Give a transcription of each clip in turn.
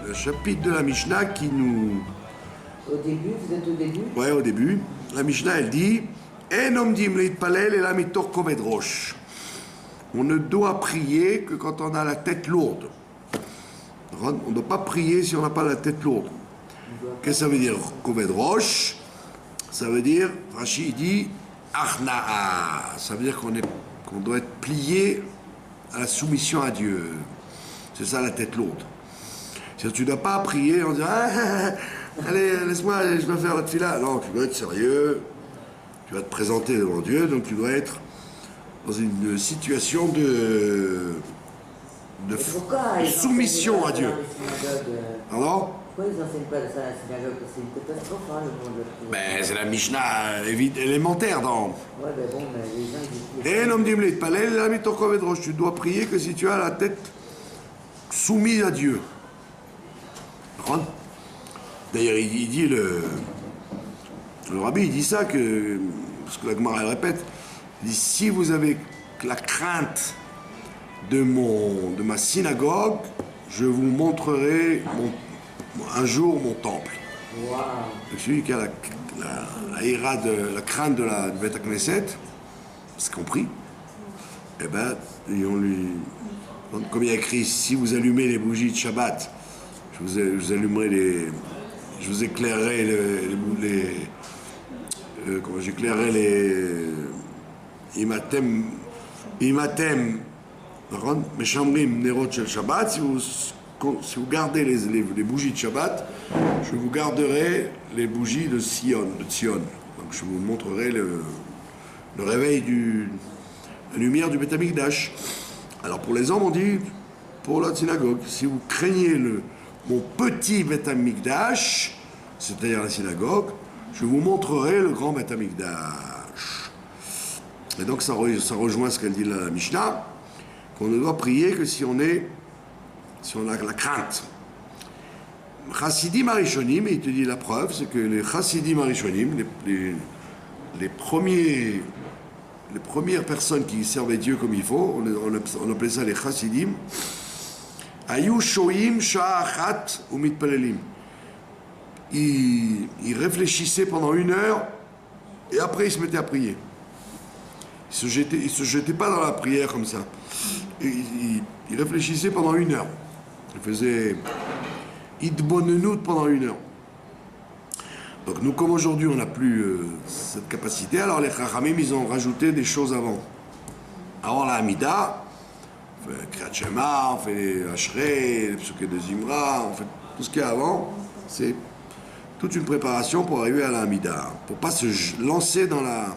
un chapitre de la Mishnah qui nous... Au début, vous êtes au début? Ouais, au début. La Mishnah, elle dit En omdim leitpalel ela mitor koved rosh. On ne doit prier que quand on a la tête lourde. On ne doit pas prier si on n'a pas la tête lourde. Qu'est-ce que ça veut dire koved rosh? Ça veut dire, Rashi dit Arna'a. Ça veut dire qu'on doit être plié à la soumission à Dieu. C'est ça la tête lourde. C'est-à-dire, tu ne dois pas prier en disant allez, laisse-moi, je dois faire la tefila. Non, tu dois être sérieux, tu vas te présenter devant Dieu, donc tu dois être dans une situation de soumission à Dieu. Pardon? Pourquoi ils n'enseignent pas ça à la synagogue? C'est une catastrophe, hein, le monde. Ben, c'est la Mishnah élémentaire dans. Ouais, ben bon, mais les gens ils disent. Tu dois prier que si tu as la tête soumise à Dieu. D'ailleurs, il dit le rabbi, il dit ça que, parce que la Gemara elle répète, il dit si vous avez la crainte de ma synagogue, je vous montrerai un jour mon temple. Wow. Celui qui a la crainte du Beth Knesset, c'est compris. Eh ben, comme il y a écrit, si vous allumez les bougies de Shabbat, je vous éclairerai j'éclairerai les imatem meshamrim nerot shel Shabbat. Si vous gardez les bougies de Shabbat, je vous garderai les bougies de Sion. Donc je vous montrerai le réveil la lumière du Beth Amikdash. Alors pour les hommes, on dit, pour la synagogue, si vous craignez mon petit Beth Amikdash, c'est-à-dire la synagogue, je vous montrerai le grand Beth Amikdash. Et donc ça rejoint ce qu'elle dit la Mishnah, qu'on ne doit prier que si on a la crainte. Chassidim Arishonim, et il te dit la preuve, c'est que les Chassidim Arishonim, les premières personnes qui servaient Dieu comme il faut, on appelait ça les Chassidim, Ayu shoim sha'achat ou mitpalelim. Ils réfléchissaient pendant 1 heure et après ils se mettaient à prier. Ils se jetaient pas dans la prière comme ça. Ils réfléchissaient pendant 1 heure. Ils faisaient idbonenout pendant 1 heure. Donc nous, comme aujourd'hui, on n'a plus cette capacité, alors les Chachamim, ils ont rajouté des choses avant. Avant la Hamida, on fait Kriyat Shema, on fait les Ashrei, les Psuké de Zimra, on fait tout ce qu'il y a avant. C'est toute une préparation pour arriver à la Hamida. Pour ne pas se lancer dans la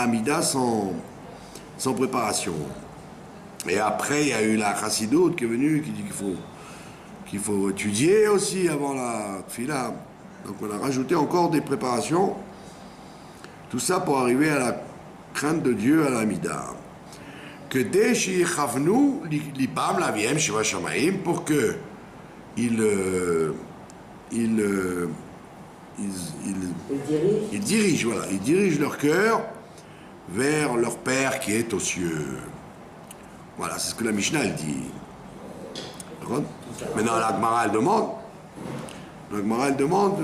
Hamida sans préparation. Et après, il y a eu la Chassidoute qui est venue, qui dit qu'il faut étudier aussi avant la Tfila. Donc on a rajouté encore des préparations. Tout ça pour arriver à la crainte de Dieu, à la Hamida. Que dès Shichavnu, l'Ibam, la Wiem, Shiva Shamaim, pour que ils dirigent leur cœur vers leur Père qui est aux cieux. Voilà, c'est ce que la Mishnah elle dit. D'accord? Maintenant, la Gemara elle demande,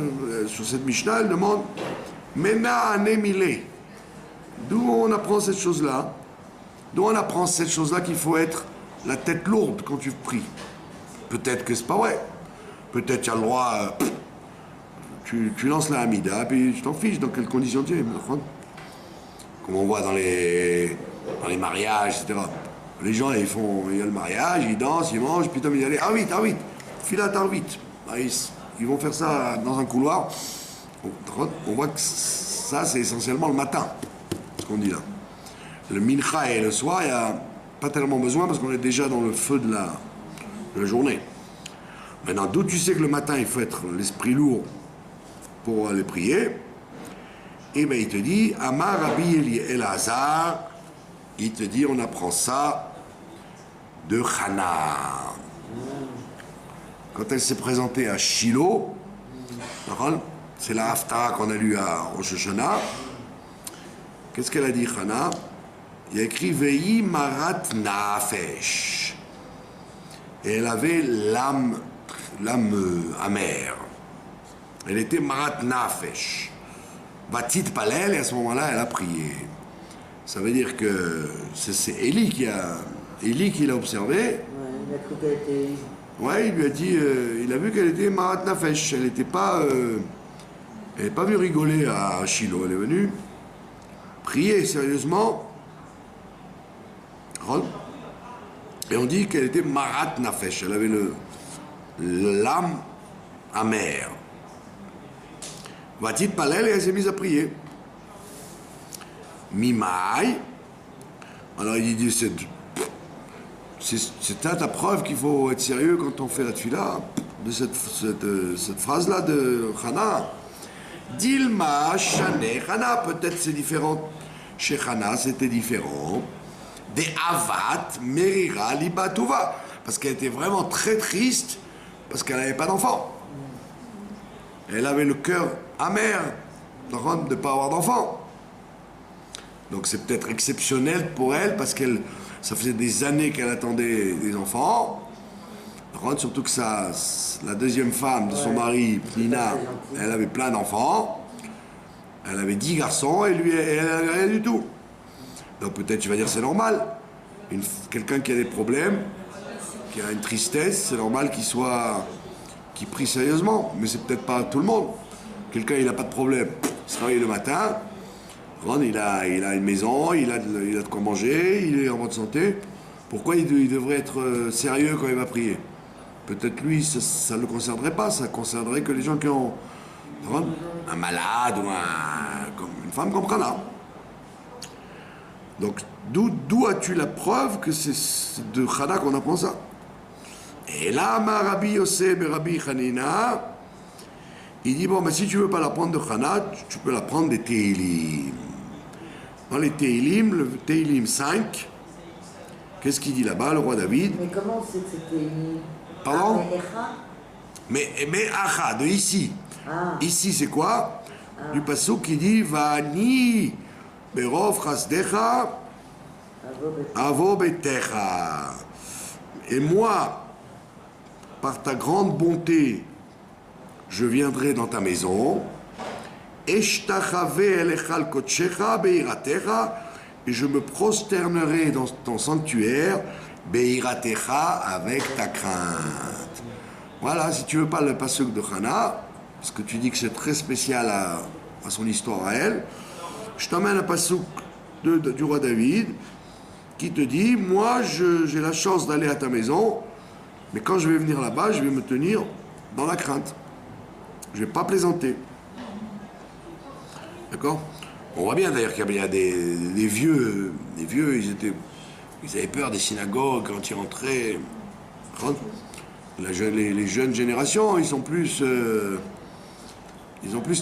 sur cette Mishnah, elle demande Mena anemile. D'où on apprend cette chose-là? D'où on apprend cette chose-là qu'il faut être la tête lourde quand tu pries? Peut-être que c'est pas vrai. Peut-être tu as le droit, tu lances la Hamida, puis tu t'en fiches dans quelles conditions tu es. Comme on voit dans les mariages, etc. Les gens, il y a le mariage, ils dansent, ils mangent, puis ils disent allez, vite, filat vite. Ils vont faire ça dans un couloir. On voit que ça, c'est essentiellement le matin, ce qu'on dit là. Le mincha et le soir, il n'y a pas tellement besoin parce qu'on est déjà dans le feu de la journée. Maintenant, d'où tu sais que le matin, il faut être l'esprit lourd pour aller prier? Eh bien, il te dit, Amar Rabbi Elazar, il te dit, on apprend ça de Hana. Quand elle s'est présentée à Shiloh, c'est la Haftarah qu'on a lu à Rosh Hashanah. Qu'est-ce qu'elle a dit, Hana? Il y a écrit Vei Marat Nafesh. Et elle avait l'âme l'âme amère. Elle était Marat Nafesh. Vatit Palel, et à ce moment-là, elle a prié. Ça veut dire que c'est Élie qui l'a observé. Ouais, il a cru qu'elle était. Ouais, il lui a dit, il a vu qu'elle était Marat Nafesh. Elle n'était pas, elle n'est pas venue rigoler à Shiloh. Elle est venue prier sérieusement. Et on dit qu'elle était Marat Nafesh. Elle avait l'âme amère. Vatit Palel, et elle s'est mise à prier. Mimaï. Alors il dit, c'est ta preuve qu'il faut être sérieux quand on fait la tefila, de cette phrase-là de Hana. Dilma, Shane, Hana, peut-être c'est différent. Chez Hana, c'était différent. Des Avat, Merira, Libatouva. Parce qu'elle était vraiment très triste, parce qu'elle n'avait pas d'enfant. Elle avait le cœur amer de ne pas avoir d'enfant. Donc c'est peut-être exceptionnel pour elle, parce que ça faisait des années qu'elle attendait des enfants. Surtout que la deuxième femme de son mari, Pnina, elle avait plein d'enfants. Elle avait 10 garçons, et lui, elle n'avait rien du tout. Donc peut-être tu vas dire c'est normal. Quelqu'un qui a des problèmes, qui a une tristesse, c'est normal qu'il prie sérieusement. Mais c'est peut-être pas tout le monde. Quelqu'un il n'a pas de problème, il se réveille le matin, il a une maison, il a de quoi manger, il est en bonne santé. Pourquoi il devrait être sérieux quand il va prier? Peut-être lui ça ne le concernerait pas, ça concernerait que les gens qui ont un malade ou comme une femme comme Hana. Donc, d'où as-tu la preuve que c'est de Hana qu'on apprend ça? Et là, ma Rabbi Yosef et Rabbi Hanina, il dit, bon, mais si tu ne veux pas l'apprendre de Hana, tu peux l'apprendre des Tehilim. Dans les Tehilim, le Tehilim 5, qu'est-ce qu'il dit là-bas, le roi David? Mais comment c'est que c'était. Pardon? Echa? Mais Acha, de ici. Ah. Ici, c'est quoi? Du pasuk qui dit, Vani berov chasdecha avo betecha. Et moi, par ta grande bonté, je viendrai dans ta maison. Eshtachave elechal kotshecha beiratecha. Et je me prosternerai dans ton sanctuaire, beiratecha, avec ta crainte. Voilà, si tu veux pas le pasuk de Hana, parce que tu dis que c'est très spécial à son histoire à elle, je t'emmène un pasuk du roi David qui te dit, moi j'ai la chance d'aller à ta maison, mais quand je vais venir là-bas, je vais me tenir dans la crainte. Je vais pas plaisanter. D'accord? On voit bien d'ailleurs qu'il y a des vieux, ils avaient peur des synagogues quand ils rentraient. Les jeunes générations, ils ont plus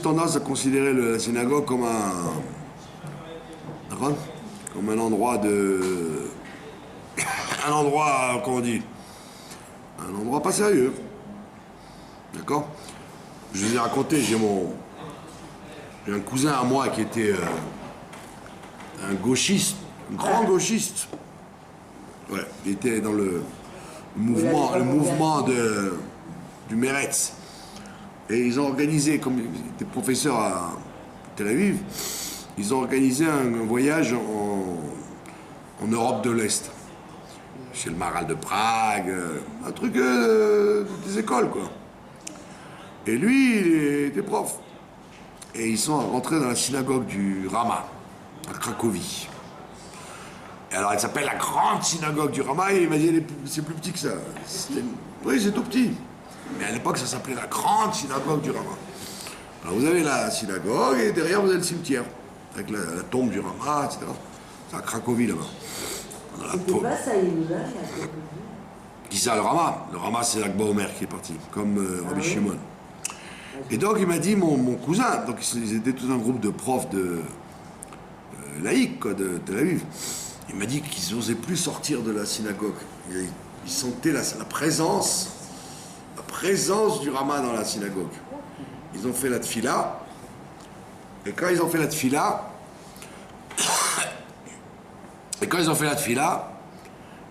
tendance à considérer la synagogue comme un endroit comment on dit, un endroit pas sérieux. D'accord? Je vous ai raconté, j'ai un cousin à moi qui était un gauchiste, un grand gauchiste. Ouais, il était dans le mouvement du Meretz. Et ils ont organisé, comme ils étaient professeurs à Tel Aviv, ils ont organisé un voyage en Europe de l'Est. Chez le Maral de Prague, un truc des écoles, quoi. Et lui, il était prof. Et ils sont rentrés dans la synagogue du Rama, à Cracovie. Et alors, elle s'appelle la grande synagogue du Rama, et il m'a dit, c'est plus petit que ça. Oui, c'est tout petit. Mais à l'époque, ça s'appelait la grande synagogue du Rama. Alors, vous avez la synagogue, et derrière, vous avez le cimetière, avec la tombe du Rama, etc. C'est à Cracovie, là-bas. C'était pas ça, il y a Qui ça, le Rama? Le Rama, c'est l'Akba Omer qui est parti, comme Rabbi Shimon. Et donc, il m'a dit, mon cousin, donc ils étaient tout un groupe de profs laïcs, quoi, de Tel Aviv. Il m'a dit qu'ils n'osaient plus sortir de la synagogue. Ils sentaient la présence du Rama dans la synagogue. Ils ont fait la tfila. Et quand ils ont fait la tfila,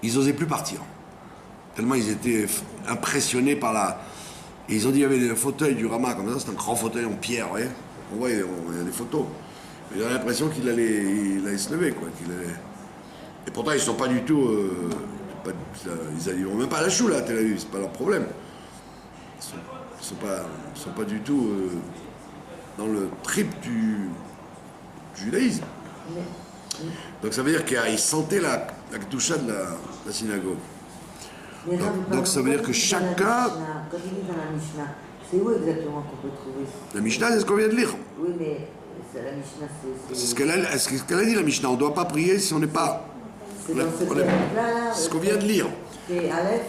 ils n'osaient plus partir. Tellement ils étaient impressionnés par Et ils ont dit qu'il y avait des fauteuils du Rama, comme ça, c'est un grand fauteuil en pierre, vous voyez. On voit, il y a des photos. Il a l'impression qu'il allait se lever, quoi. Et pourtant, ils ne sont pas du tout. Ils vont même pas à la choue, là, à Tel Aviv, c'est pas leur problème. Ils sont pas du tout dans le trip du judaïsme. Donc ça veut dire qu'ils sentaient la kedusha de la synagogue. Donc ça veut dire que chacun. Quand il dit dans la Mishnah, c'est où exactement qu'on peut trouver? La Mishnah, c'est ce qu'on vient de lire. Oui, mais la Mishnah, c'est. C'est ce qu'elle a dit, la Mishnah. On ne doit pas prier si on n'est pas. C'est dans ce là. C'est ce qu'on vient de lire. C'est Aleph.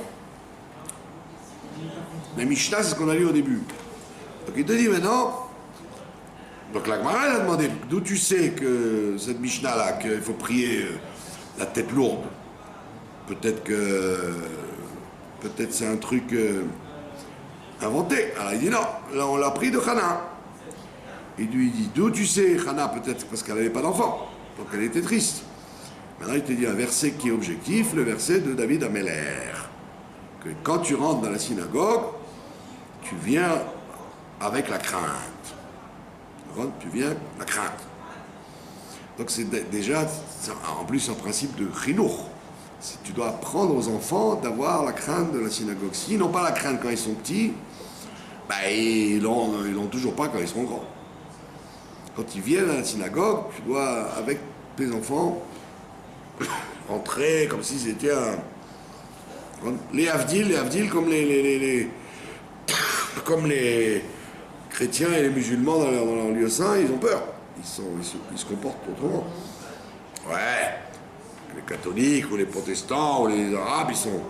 La Mishnah, c'est ce qu'on a lu au début. Donc il te dit maintenant. Donc la Gemara, elle a demandé d'où tu sais que cette Mishnah-là, qu'il faut prier la tête lourde. Peut-être c'est un truc inventé. Alors il dit non, là on l'a pris de Hana. Il lui dit d'où tu sais Hana, peut-être parce qu'elle n'avait pas d'enfant, donc elle était triste. Maintenant il te dit un verset qui est objectif, le verset de David Améler. Que quand tu rentres dans la synagogue, tu viens avec la crainte. Tu viens la crainte. Donc c'est déjà, en plus un principe de chinour. Tu dois apprendre aux enfants d'avoir la crainte de la synagogue. S'ils n'ont pas la crainte quand ils sont petits, ils l'ont toujours pas quand ils seront grands. Quand ils viennent à la synagogue, tu dois, avec tes enfants, entrer comme si c'était les Havdil comme les chrétiens et les musulmans dans leur lieu saint, ils ont peur. Ils se comportent autrement. Ouais. Les catholiques ou les protestants ou les arabes, ils sont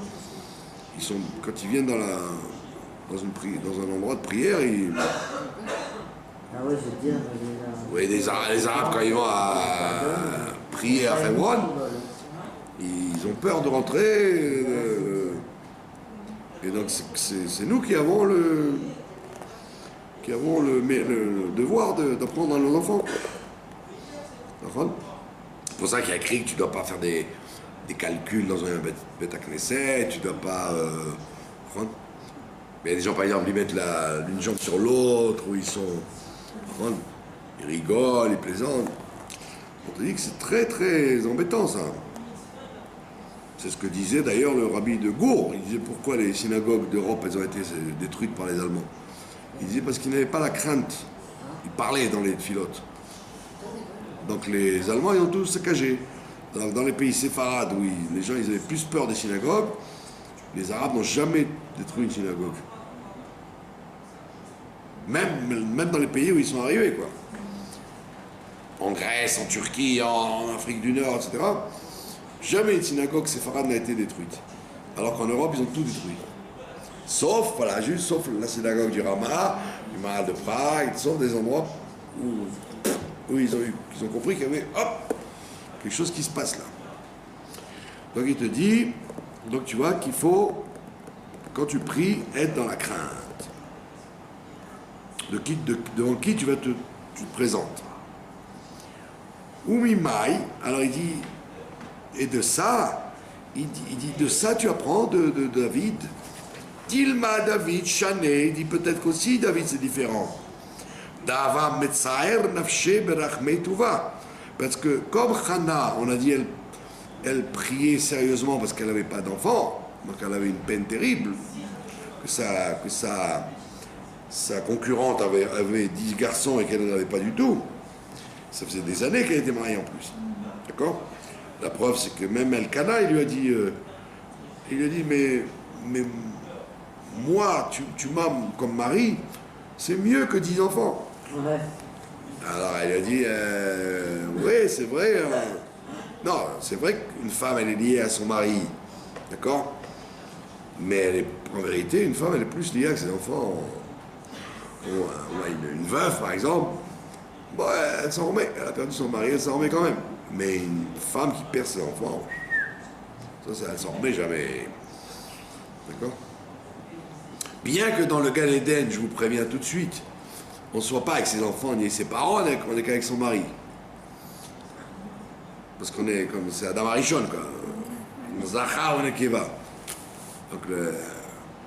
quand ils viennent dans un endroit de prière, Ah oui, je veux dire. Oui, les arabes quand ils vont prier à Hebron, ils ont peur de rentrer. Et donc c'est nous qui avons le devoir d'apprendre à nos enfants. D'accord ? C'est pour ça qu'il y a écrit que tu ne dois pas faire des calculs dans un bêta Knesset, tu ne dois pas. Mais il y a des gens, par exemple, ils mettent une jambe sur l'autre, où ils rigolent, ils plaisantent. On te dit que c'est très très embêtant ça. C'est ce que disait d'ailleurs le rabbi de Gour. Il disait pourquoi les synagogues d'Europe elles ont été détruites par les Allemands. Il disait parce qu'ils n'avaient pas la crainte. Ils parlaient dans les filotes. Donc les Allemands, ils ont tous saccagé. Dans les pays séfarades, où les gens ils avaient plus peur des synagogues, les Arabes n'ont jamais détruit une synagogue. Même dans les pays où ils sont arrivés, quoi. En Grèce, en Turquie, en Afrique du Nord, etc. Jamais une synagogue séfarade n'a été détruite. Alors qu'en Europe, ils ont tout détruit. Sauf la synagogue du Rama, du Maharal de Prague, sauf des endroits où ils ont compris qu'il y avait quelque chose qui se passe là. Donc il te dit, donc tu vois qu'il faut, quand tu pries, être dans la crainte. Devant qui tu te présentes. Oumimai, alors il dit, et de ça, il dit de ça tu apprends de David. Dilma David, Chané, il dit peut-être qu'aussi David c'est différent. Dava Metzaer Nafshe Berachmei Tuva. Parce que comme Hana, on a dit, elle priait sérieusement parce qu'elle n'avait pas d'enfant, donc elle avait une peine terrible, que sa concurrente avait 10 garçons et qu'elle n'en avait pas du tout. Ça faisait des années qu'elle était mariée en plus. D'accord ? La preuve, c'est que même Elkana, il lui a dit, mais moi, tu m'as comme mari, c'est mieux que 10 enfants. Ouais. Alors elle a dit, oui, c'est vrai. Non, c'est vrai qu'une femme, elle est liée à son mari, d'accord ? Mais en vérité, une femme, elle est plus liée à ses enfants. Une veuve, par exemple, bon, elle s'en remet. Elle a perdu son mari, elle s'en remet quand même. Mais une femme qui perd ses enfants, ça elle s'en remet jamais. D'accord ? Bien que dans le Gan Eden, je vous préviens tout de suite, on ne soit pas avec ses enfants ni avec ses parents, on est qu'avec son mari. Parce qu'on est comme, c'est Adam Arishon, quoi. Zachar, on est Keva. Donc,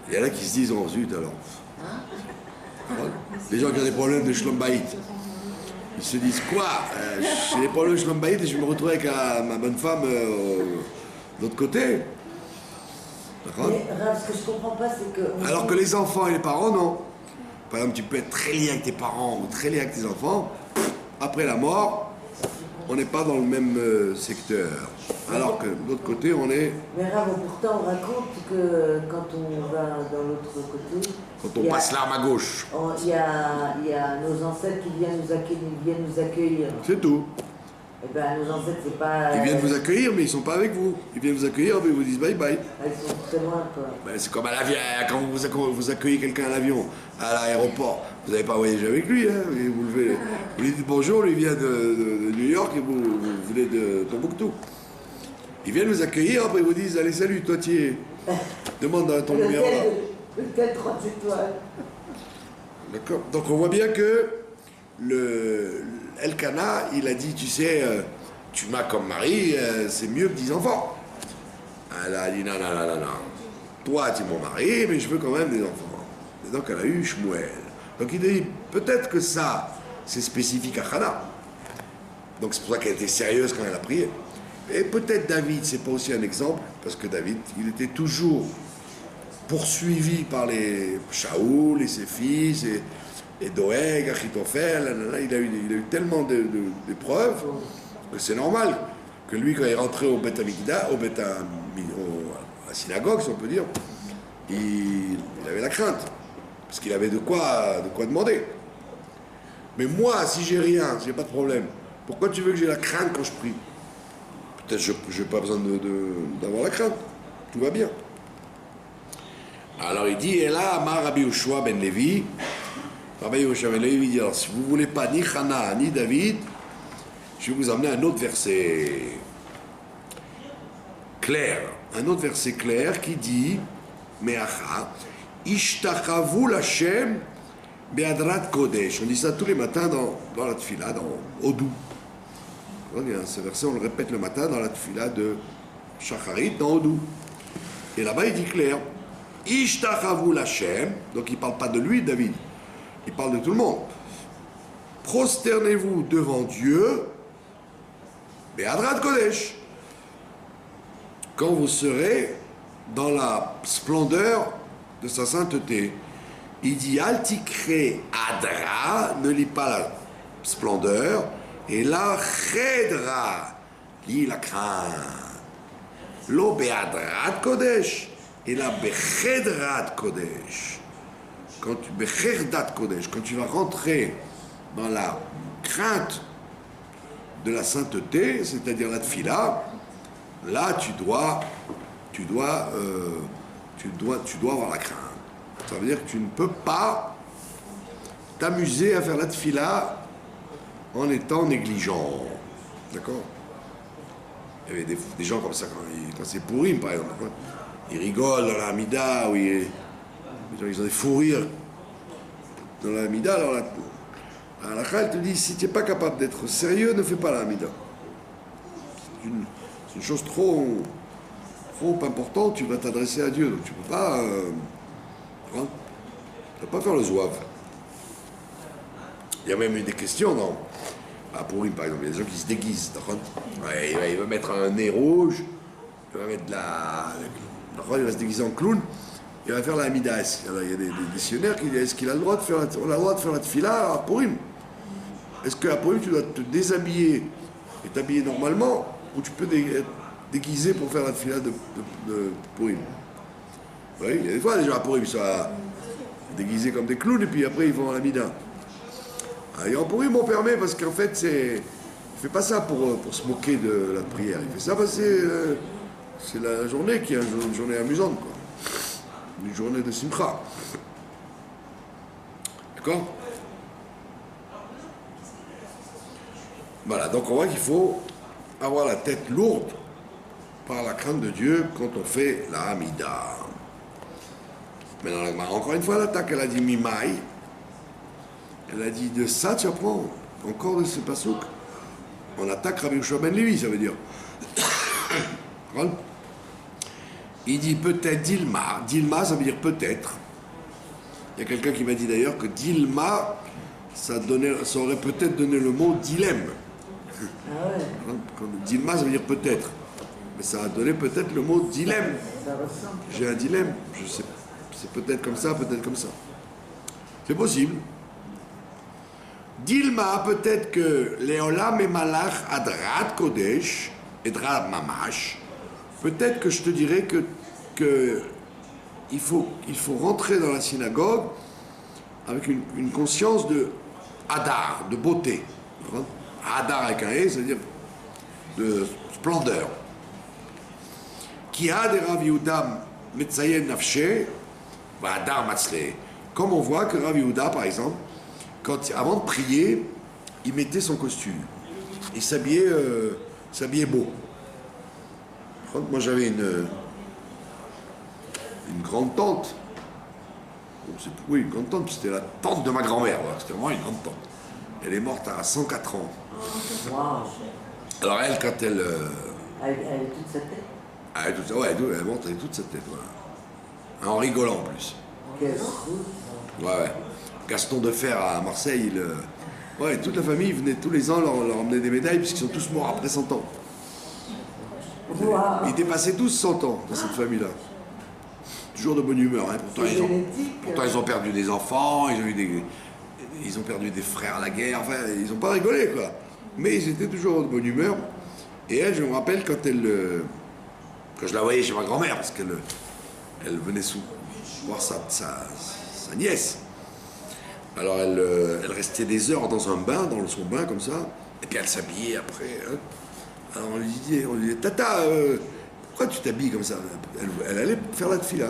il y en a qui se disent, oh zut, alors. Les gens qui ont des problèmes de shlom bayit, ils se disent quoi, j'ai des problèmes de shlom bayit et je me retrouve avec ma bonne femme de l'autre côté. D'accord? Mais Rav, ce que je comprends pas, c'est que... Alors que les enfants et les parents, non. Par exemple, tu peux être très lié avec tes parents ou très lié avec tes enfants. Après la mort, on n'est pas dans le même secteur. Alors que de l'autre côté, on est... Mais Rav, pourtant, on raconte que quand on va dans l'autre côté... Quand on passe l'arme à gauche. Il y a nos ancêtres qui viennent nous accueillir. C'est tout. Eh ben, nos ancêtres, c'est pas... Ils viennent vous accueillir, mais ils sont pas avec vous. Ils viennent vous accueillir, mais ils vous disent bye bye. Ils sont très loin, quoi. Ben, c'est comme à l'avion, quand vous accueillez quelqu'un à l'avion, à l'aéroport, vous n'avez pas voyagé avec lui, hein, et vous lui dites bonjour, lui vient de New York et vous venez de Tombouctou. Ils viennent vous accueillir, après ils vous disent allez salut, toi tu es. Demande à ton numéro là. L'hôtel 3 étoiles. D'accord. Donc on voit bien que Elkana, il a dit, tu sais, tu m'as comme mari, c'est mieux que 10 enfants. Elle a dit non, non, non, non, non. Toi, tu es mon mari, mais je veux quand même des enfants. Et donc elle a eu Shmuel. Donc il dit, peut-être que ça, c'est spécifique à Hana. Donc c'est pour ça qu'elle était sérieuse quand elle a prié. Et peut-être David, c'est pas aussi un exemple, parce que David, il était toujours poursuivi par les Shaoul et ses fils, et Doeg, Achitophel, il a eu tellement d'épreuves que c'est normal que lui, quand il est rentré au Beth Amikda, à la synagogue, si on peut dire, il avait la crainte, parce qu'il avait de quoi demander. Mais moi, si j'ai rien, si j'ai pas de problème, pourquoi tu veux que j'ai la crainte quand je prie? Peut-être que je n'ai pas besoin d'avoir la crainte, tout va bien. Alors il dit, et là, Amar Rabbi Yoshua ben Levi, Rabbi Yoshua ben Levi dit, alors si vous ne voulez pas ni Hana ni David, je vais vous emmener un autre verset clair. Un autre verset clair qui dit, Me'acha, Ishtachavu l'Hashem be'adrat kodesh. On dit ça tous les matins dans la tfila, dans Odou. Ce verset, on le répète le matin dans la tfila de Shacharit, dans Odou. Et là-bas, il dit clair, Ishtachavu l'Hashem, donc il ne parle pas de lui, David, il parle de tout le monde. Prosternez-vous devant Dieu, be'adrat kodesh, quand vous serez dans la splendeur de sa sainteté. Il dit Altikre Adra, ne lis pas la splendeur, et la Chedra, lis la crainte. Lo be'adrat kodesh, et la bechedrat kodesh. Bechedrat kodesh, quand tu vas rentrer dans la crainte de la sainteté, c'est-à-dire la tfila, là tu dois avoir la crainte. Ça veut dire que tu ne peux pas t'amuser à faire la tfila en étant négligent. D'accord? Il y avait des gens comme ça, quand c'est Pourim par exemple, ils rigolent dans la Hamida, ils ont des fous rires dans la Hamida, alors la Chal te dit, si tu n'es pas capable d'être sérieux, ne fais pas la Hamida. C'est une chose trop importante, tu vas t'adresser à Dieu, donc tu ne peux pas... tu ne peux pas faire le zouave. Il y a même eu des questions, non? Pour lui, par exemple, il y a des gens qui se déguisent. Ouais, il va mettre un nez rouge, il va mettre il va se déguiser en clown, il va faire la Hamida. Alors, il y a des dictionnaires qui disent, est-ce qu'il a le droit de faire la tfila à Purim? Est-ce qu'à Purim, tu dois te déshabiller et t'habiller normalement, ou tu peux être déguisé pour faire la tfila de Purim? Oui, il y a des fois, les gens à Purim, ils sont déguisés comme des clowns, et puis après, ils vont à la Mida. Et en Purim, on permet, parce qu'en fait, il ne fait pas ça pour se moquer de la prière. Il fait ça parce que c'est la journée qui est une journée amusante, quoi. Une journée de simcha. D'accord? Voilà, donc on voit qu'il faut avoir la tête lourde par la crainte de Dieu quand on fait la Hamida. Maintenant, encore une fois, l'attaque, elle a dit Mimaï. Elle a dit de ça, tu apprends encore de ce pasouk. On attaque Rabbi Yoshua ben Levi, ça veut dire. Il dit peut-être Dilma. Dilma, ça veut dire peut-être. Il y a quelqu'un qui m'a dit d'ailleurs que Dilma, ça aurait peut-être donné le mot dilemme. Ah ouais, Dilma, ça veut dire peut-être. Mais ça a donné peut-être le mot dilemme. ça ressemble. J'ai un dilemme, je sais. C'est peut-être comme ça, peut-être comme ça. C'est possible. Dilma, peut-être que Leolam et Malach Adrat Kodesh, Edrat Mamash, peut-être que je te dirais que il faut rentrer dans la synagogue avec une conscience de Hadar, de beauté. Hadar avec un E, c'est-à-dire de splendeur. Qui a des Rav Yehuda Metzayen Nafshe, va Hadar Matzle. Comme on voit que Rav Yehuda, par exemple, avant de prier, il mettait son costume. Il s'habillait beau. Moi, j'avais une grande tante. Oui, une grande tante, c'était la tante de ma grand-mère. Voilà. C'était vraiment une grande tante. Elle est morte à 104 ans. Wow. Alors elle, quand elle... Avec toute sa tête. elle est morte avec toute sa tête. Voilà. En rigolant en plus. Quelle route. Ouais. Gaston Defer à Marseille, toute la famille venait tous les ans leur emmener des médailles puisqu'ils sont tous morts après 100 ans. Wow. Ils dépassaient tous 100 ans dans cette famille-là. Toujours de bonne humeur. Hein. Pourtant, ils ont perdu des enfants, ils ont perdu des frères à la guerre. Enfin, ils n'ont pas rigolé, quoi. Mais ils étaient toujours de bonne humeur. Et elle, je me rappelle quand je la voyais chez ma grand-mère, parce qu'elle venait voir sa nièce. Alors elle restait des heures dans son bain comme ça, et puis elle s'habillait après. Hein. Alors on lui disait Tata, pourquoi tu t'habilles comme ça? Elle allait faire la tefila.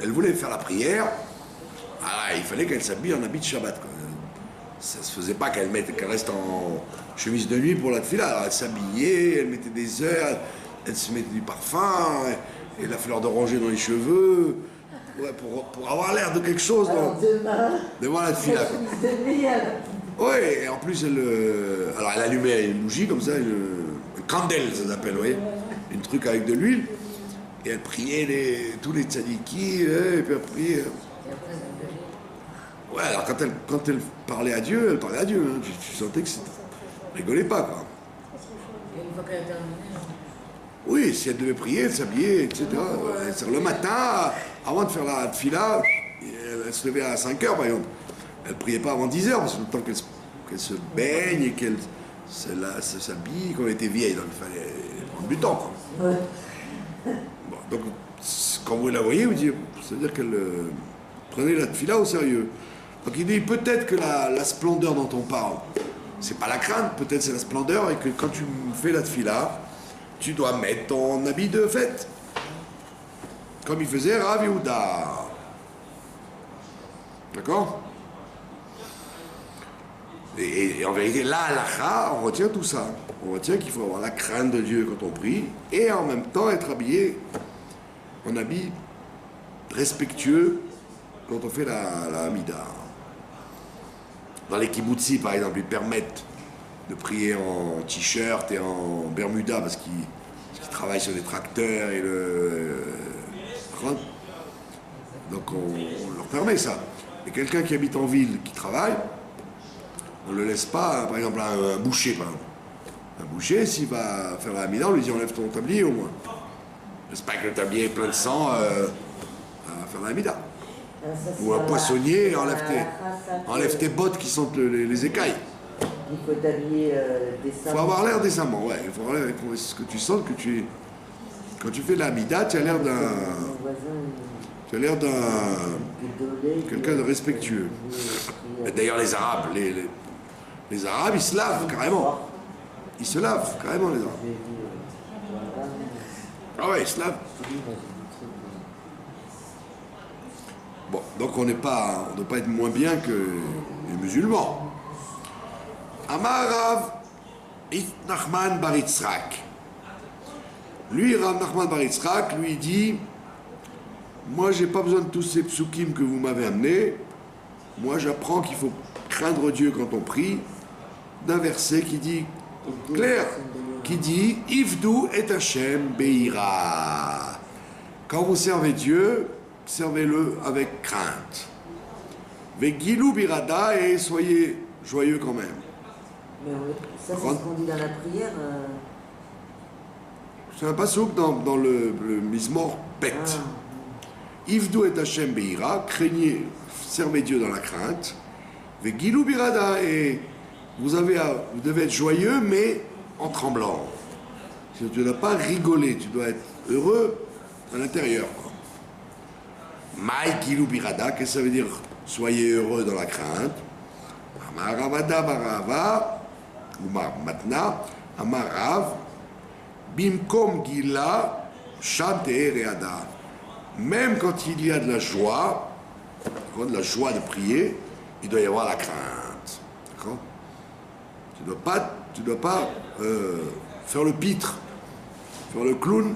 Elle voulait faire la prière. Ah, il fallait qu'elle s'habille en habit de Shabbat. Quoi. Ça se faisait pas qu'elle reste en chemise de nuit pour la tefila. Alors elle s'habillait, elle mettait des heures, elle se mettait du parfum, et la fleur d'oranger dans les cheveux. Ouais, pour avoir l'air de quelque chose devant la tefila. Oui, et en plus, elle allumait une bougie comme ça, une candelle, ça s'appelle, vous voyez, un truc avec de l'huile, et elle priait tous les tzadiki, et puis elle priait. Ouais, alors quand elle parlait à Dieu, elle parlait à Dieu. Hein. Tu sentais que elle rigolait pas, quoi. Et une fois qu'elle a terminé, oui, si elle devait prier, elle s'habillait, etc. Le matin, avant de faire la tefila, elle se levait à 5 heures, par exemple. Elle ne priait pas avant 10 heures, parce que le temps qu'elle se baigne et qu'elle s'habille, qu'on était vieille, donc il fallait prendre du temps. Quoi. Ouais. Bon, donc, quand vous la voyez, vous dites, c'est-à-dire qu'elle prenait la tefila au sérieux. Donc il dit peut-être que la splendeur dont on parle, c'est pas la crainte, peut-être c'est la splendeur, et que quand tu fais la tefila, tu dois mettre ton habit de fête. Comme il faisait Rav Yehuda. D'accord? Et en vérité, là, à l'Acha, on retient tout ça. On retient qu'il faut avoir la crainte de Dieu quand on prie, et en même temps être habillé en habit respectueux quand on fait la Hamida. Dans les kibbutzim, par exemple, ils permettent de prier en t-shirt et en bermuda parce qu'ils travaillent sur des tracteurs et donc on leur permet ça. Et quelqu'un qui habite en ville, qui travaille, on ne le laisse pas, par exemple, un boucher, par exemple. Un boucher, s'il va faire la Hamida, on lui dit enlève ton tablier au moins. J'espère que le tablier est plein de sang à faire la Hamida. Ou un poissonnier, enlève tes bottes qui sentent les écailles. Il faut t'habiller décemment. Il faut avoir l'air décemment, ouais. Il faut avoir l'air, ce que tu sens, quand tu fais la Hamida, tu as l'air quelqu'un de respectueux. Et d'ailleurs, les Arabes, les Arabes, ils se lavent carrément. Ils se lavent carrément, les Arabes. Ah ouais, ils se lavent. Bon, donc on ne doit pas être moins bien que les musulmans. Amar Rav Nachman bar Yitzhak. Lui, Rav Nachman bar Yitzhak, lui dit, moi j'ai pas besoin de tous ces psukim que vous m'avez amenés. Moi j'apprends qu'il faut craindre Dieu quand on prie, d'un verset qui dit, clair, qui dit, Ifdu et Hashem beira. Quand vous servez Dieu, servez-le avec crainte. Vegilou birada, et soyez joyeux quand même. Mais ça, c'est ce qu'on dit dans la prière. C'est un passouk dans le Mizmor Bet. Ivdu et Hashem beira, craignez, servez Dieu dans la crainte. Vegilou birada, et vous devez être joyeux, mais en tremblant. Tu ne dois pas rigoler, tu dois être heureux à l'intérieur. Maï gilou birada, qu'est-ce que ça veut dire? Soyez heureux dans la crainte. Amaravada barava, ou matna, amarav, bimkom gila, chante reada. Même quand il y a de la joie de prier, il doit y avoir la crainte. D'accord? Tu dois pas faire le pitre, faire le clown,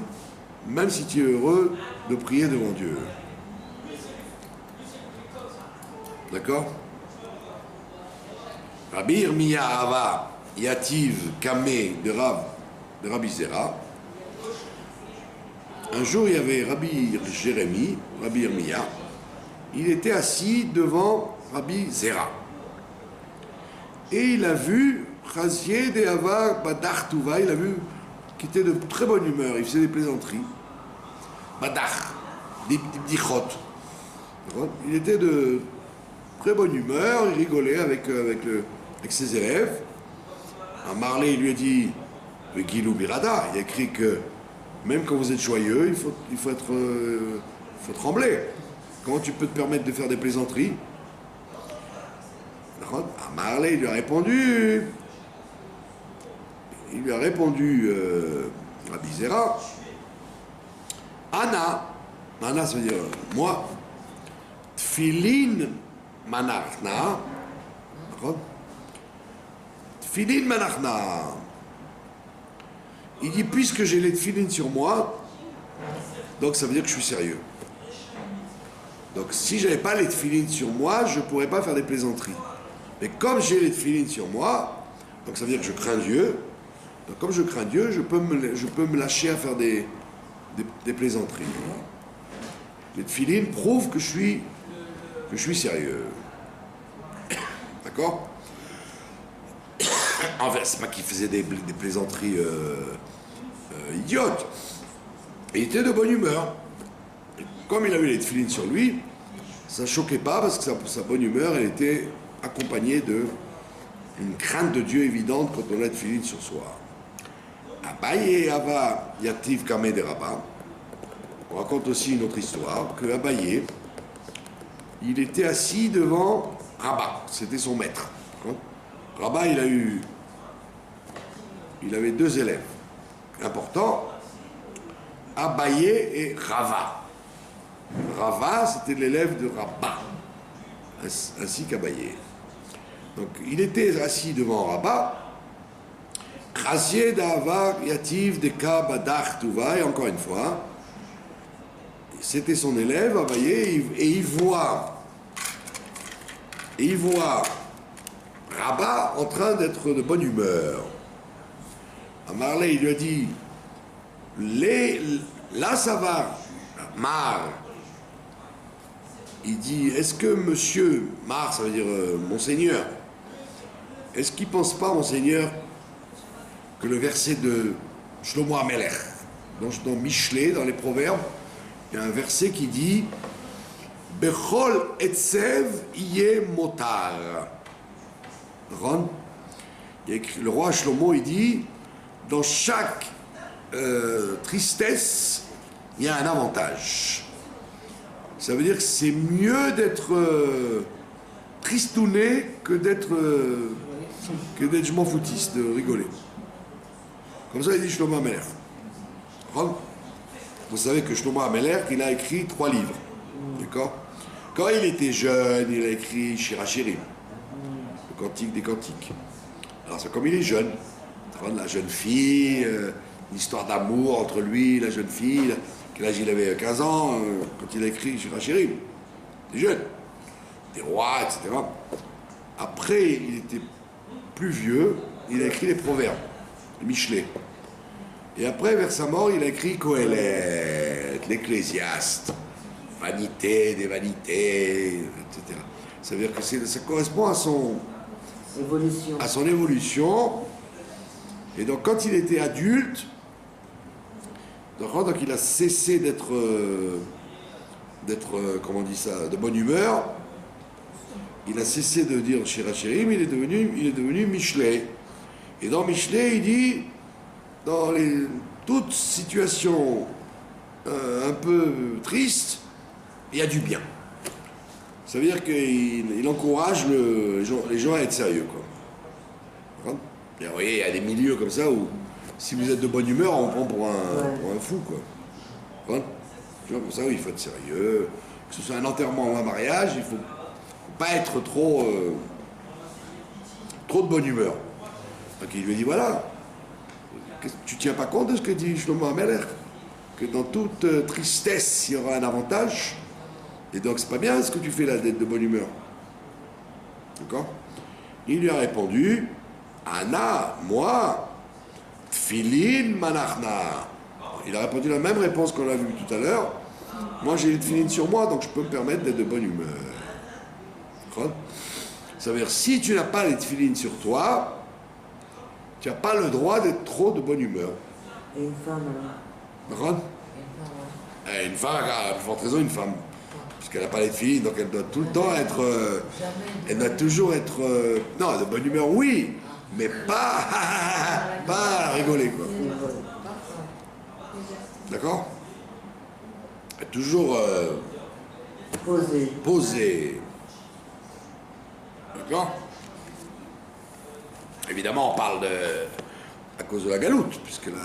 même si tu es heureux de prier devant Dieu. D'accord? Rabbi Irmiya Ava Yativ Kameh de Rabbi Zera. Un jour, il y avait Rabbi Jérémie, Rabbi Irmiya. Il était assis devant Rabbi Zera. Et il a vu Chazier de Ava Badach Touva, il a vu qu'il était de très bonne humeur, il faisait des plaisanteries. Badach, des bdichot. Il était de très bonne humeur, il rigolait avec ses élèves. Un Marley, il lui a dit, le Gilou Birada, il a écrit que même quand vous êtes joyeux, il faut trembler. Comment tu peux te permettre de faire des plaisanteries? Marley, il lui a répondu, Rabbi Zera, Anna, ça veut dire moi, Tfilin Manachna, Tfilin Manachna. Il dit, puisque j'ai les tfilin sur moi, donc ça veut dire que je suis sérieux. Donc si je n'avais pas les tfilin sur moi, je ne pourrais pas faire des plaisanteries. Mais comme j'ai les tfilin sur moi, donc ça veut dire que je crains Dieu. Donc comme je crains Dieu, je peux me lâcher à faire des plaisanteries. Les tfilin prouvent que je suis sérieux. D'accord? En fait, c'est pas qu'il faisait des plaisanteries idiotes. Il était de bonne humeur. Et comme il avait les tfilin sur lui, ça ne choquait pas parce que sa bonne humeur, elle était accompagnée d'une crainte de Dieu évidente quand on a les tfilin sur soi. Abaye Ava Yativ Kameh de Rabba. On raconte aussi une autre histoire, que Abaye, il était assis devant Rabba, c'était son maître. Rabba, il avait deux élèves importants, Abaye et Rava. Rava, c'était l'élève de Rabba, ainsi qu'Abaye. Donc, il était assis devant Rabba, Chasier d'Ava Yativ Deka Badach Tuva, et encore une fois, c'était son élève, Abaye, et il voit Rabba en train d'être de bonne humeur. Marley, il lui a dit, là ça va, Mar. Il dit, est-ce que monsieur, Mar, ça veut dire Monseigneur, est-ce qu'il ne pense pas, Monseigneur, que le verset de Shlomo HaMelech, dans Michelet, dans les Proverbes, il y a un verset qui dit Bechol etzev iye motar. Le roi Shlomo, il dit, dans chaque tristesse, il y a un avantage. Ça veut dire que c'est mieux d'être tristouné que d'être je m'en foutiste, de rigoler. Comme ça, il dit Shlomo HaMelech. Vous savez que Shlomo HaMelech, il a écrit 3 livres. D'accord? Quand il était jeune, il a écrit Shir HaShirim, le cantique des cantiques. Alors c'est comme il est jeune. La jeune fille, l'histoire d'amour entre lui et la jeune fille. Quel âge il avait? 15 ans, quand il a écrit Shir HaShirim. Il était jeune. Des rois, etc. Après, il était plus vieux, il a écrit les Proverbes, les Michelet. Et après, vers sa mort, il a écrit Kohelet, l'Ecclésiaste, vanité des vanités, etc. Ça veut dire que ça correspond à son évolution. Et donc, quand il était adulte, donc il a cessé d'être, comment on dit ça, de bonne humeur. Il a cessé de dire Shirachirim, il est devenu Michelet. Et dans Michelet, il dit, dans toute situation un peu triste, il y a du bien. Ça veut dire qu'il encourage les gens à être sérieux, quoi. Et vous voyez, il y a des milieux comme ça où, si vous êtes de bonne humeur, on prend pour un fou, quoi. Tu vois, pour ça, il faut être sérieux. Que ce soit un enterrement ou un mariage, il faut pas être trop de bonne humeur. Donc il lui dit, voilà, tu tiens pas compte de ce que dit Shlomo Ameler, que dans toute tristesse, il y aura un avantage. Et donc, c'est pas bien ce que tu fais là, d'être de bonne humeur. D'accord? Il lui a répondu, Anna, moi, Tfilin Manachna. Il a répondu la même réponse qu'on a vue tout à l'heure. Moi, j'ai les tfilin sur moi, donc je peux me permettre d'être de bonne humeur. D'accord? Ça veut dire, si tu n'as pas les tfilin sur toi, tu n'as pas le droit d'être trop de bonne humeur. Et une femme alors? D'accord? Une femme, à plus forte raison, une femme. Puisqu'elle n'a pas les filles, donc elle doit tout le temps être. Elle doit toujours être. Non, de bonne humeur, oui, mais pas. pas rigoler, quoi. D'accord? Toujours. Posé. D'accord? Évidemment, on parle à cause de la galoute, puisque là,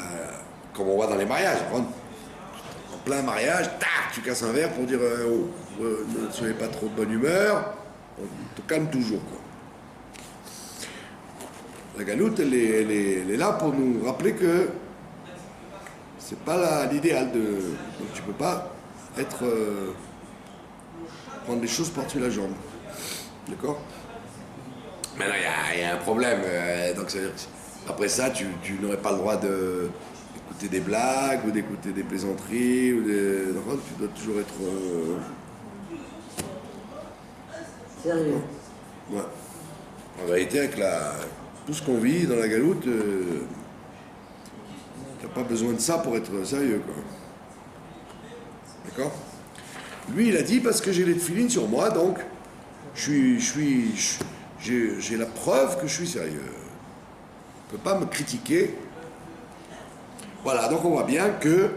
comme on voit dans les mariages, en plein mariage, tac, tu casses un verre pour dire ne soyez pas trop de bonne humeur, on te calme toujours, quoi. La galoute, elle est là pour nous rappeler que c'est pas l'idéal de. Donc tu peux pas prendre les choses par-dessus la jambe. D'accord? Mais là, il y a un problème. Donc ça veut dire que après ça, tu n'aurais pas le droit d'écouter des blagues ou d'écouter des plaisanteries. Tu dois toujours être. Sérieux. Ouais. En vérité, avec tout ce qu'on vit dans la galoute, tu n'as pas besoin de ça pour être sérieux, quoi. D'accord? Lui, il a dit parce que j'ai les tefilines sur moi, donc j'ai la preuve que je suis sérieux. On ne peut pas me critiquer. Voilà, donc on voit bien que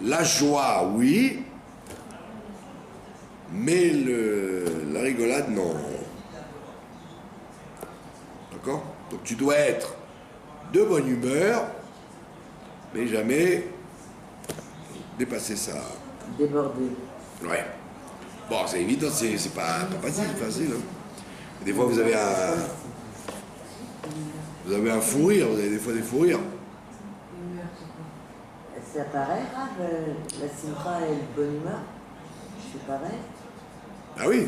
la joie, oui, mais la rigolade, non. D'accord? Donc tu dois être de bonne humeur, mais jamais dépasser ça. Débordé. Ouais. Bon, c'est évident, c'est pas facile. Hein. Des fois, vous avez un fou rire, vous avez des fois des fous rires. Ça paraît grave, la simcha et la bonne humeur. C'est pareil. Ah oui.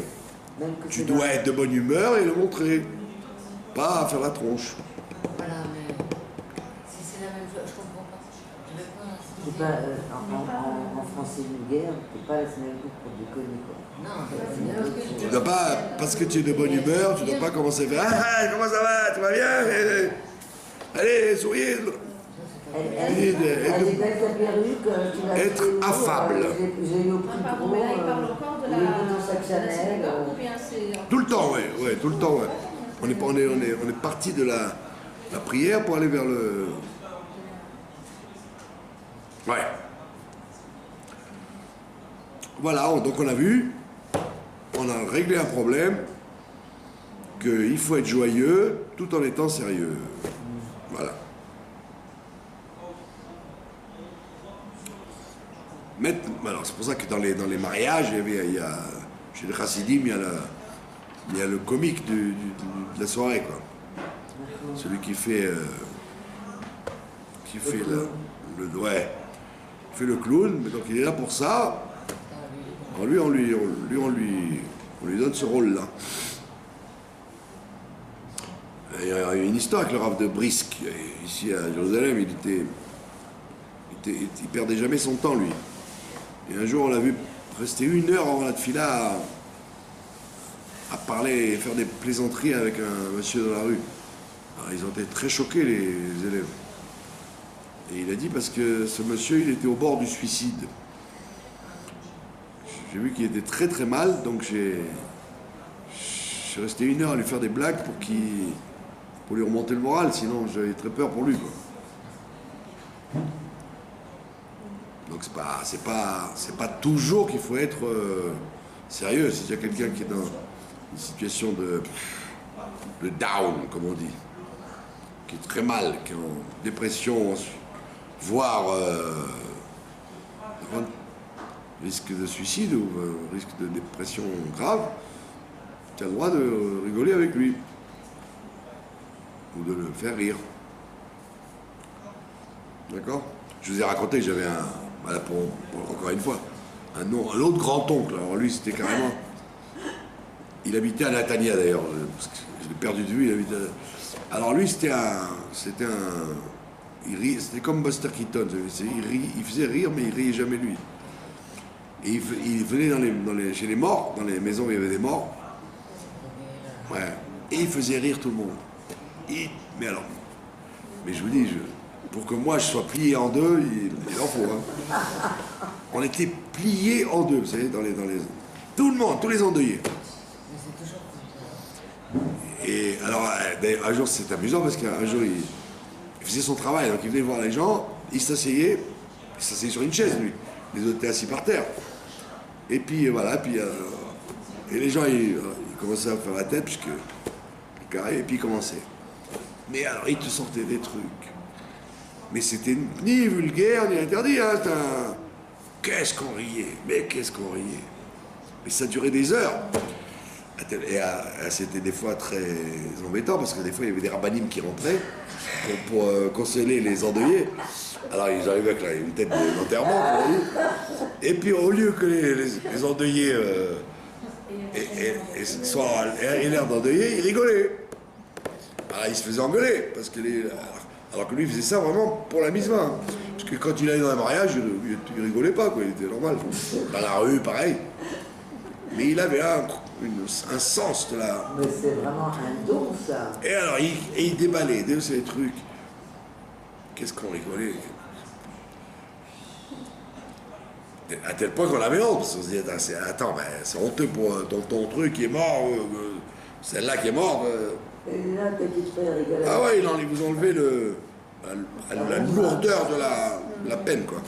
Même que Tu dois être de bonne humeur et le montrer. Pas faire la tronche. Voilà, mais si c'est la même chose, je comprends pas. C'est pas, en français vulgaire, t'es pas la synagogue pour déconner, quoi. Non, Tu dois pas, parce que tu es de bonne humeur, tu dois pas commencer à faire ah, comment ça va, tout va bien? Allez, souriez. Elle est belle ta perruque, tu l'as Être fait où, affable. J'ai eu au plus Pardon, gros, mais là, il parle encore de les la boutons sac Chanel. ou bien c'est... Tout le temps, ouais, tout le temps, ouais. On est parti de la prière pour aller vers le. Ouais. Voilà, donc on a vu, on a réglé un problème, qu'il faut être joyeux tout en étant sérieux. Voilà. Alors c'est pour ça que dans les mariages, chez les chassidim, il y a le comique de la soirée, quoi. Celui qui fait fait le clown, mais donc il est là pour ça. Alors lui, on lui donne ce rôle-là. Il y a une histoire avec le Rav de Brisk, ici à Jérusalem, il perdait jamais son temps, lui. Et un jour, on l'a vu rester 1 heure avant la tefila à parler et faire des plaisanteries avec un monsieur dans la rue. Alors, ils ont été très choqués, les élèves. Et il a dit parce que ce monsieur, il était au bord du suicide. J'ai vu qu'il était très très mal, donc je suis resté 1 heure à lui faire des blagues pour lui remonter le moral, sinon j'avais très peur pour lui, quoi. Donc c'est pas toujours qu'il faut être sérieux. Si il y a quelqu'un qui est dans une situation de down, comme on dit, qui est très mal, qui est en dépression, voire risque de suicide ou risque de dépression grave, tu as le droit de rigoler avec lui ou de le faire rire. D'accord? Je vous ai raconté que j'avais voilà, encore une fois, un autre grand-oncle. Alors lui, c'était carrément... Il habitait à Natania, d'ailleurs, parce que je l'ai perdu de vue, il habitait alors lui, c'était comme Buster Keaton. Il faisait rire, mais il riait jamais lui. Et il venait chez les morts, dans les maisons où il y avait des morts. Ouais. Et il faisait rire tout le monde. Mais je vous dis, pour que moi je sois plié en deux, il en faut. Hein. On était pliés en deux, vous savez, tout le monde, tous les endeuillés. Et alors, un jour, c'est amusant parce qu'un jour, il faisait son travail, donc il venait voir les gens, il s'asseyait sur une chaise, lui. Les autres étaient assis par terre. Et puis, voilà, et les gens, ils commençaient à faire la tête, puisque carré, et puis ils commençaient. Mais alors, ils te sortaient des trucs. Mais c'était ni vulgaire, ni interdit, hein. Qu'est-ce qu'on riait, mais qu'est-ce qu'on riait. Mais ça durait des heures. Et c'était des fois très embêtant parce que des fois il y avait des rabbinim qui rentraient pour consoler les endeuillés. Alors ils arrivaient avec une tête d'enterrement, et puis au lieu que les endeuillés aient l'air d'endeuillés, ils rigolaient. Alors ils se faisaient engueuler parce que alors que lui il faisait ça vraiment pour la mise main. Parce que quand il allait dans un mariage, il rigolait pas, quoi, il était normal. Dans la rue, pareil. Mais il avait un sens de la... Mais c'est vraiment un don, ça. Et alors, il déballait, ces trucs. Qu'est-ce qu'on rigolait. À tel point qu'on avait honte, parce qu'on se disait, attends, c'est honteux pour ton truc qui est mort, celle-là qui est morte. Et là, t'as qui te fait rigoler. Ah ouais, ils vous enlevez la lourdeur de la peine, quoi.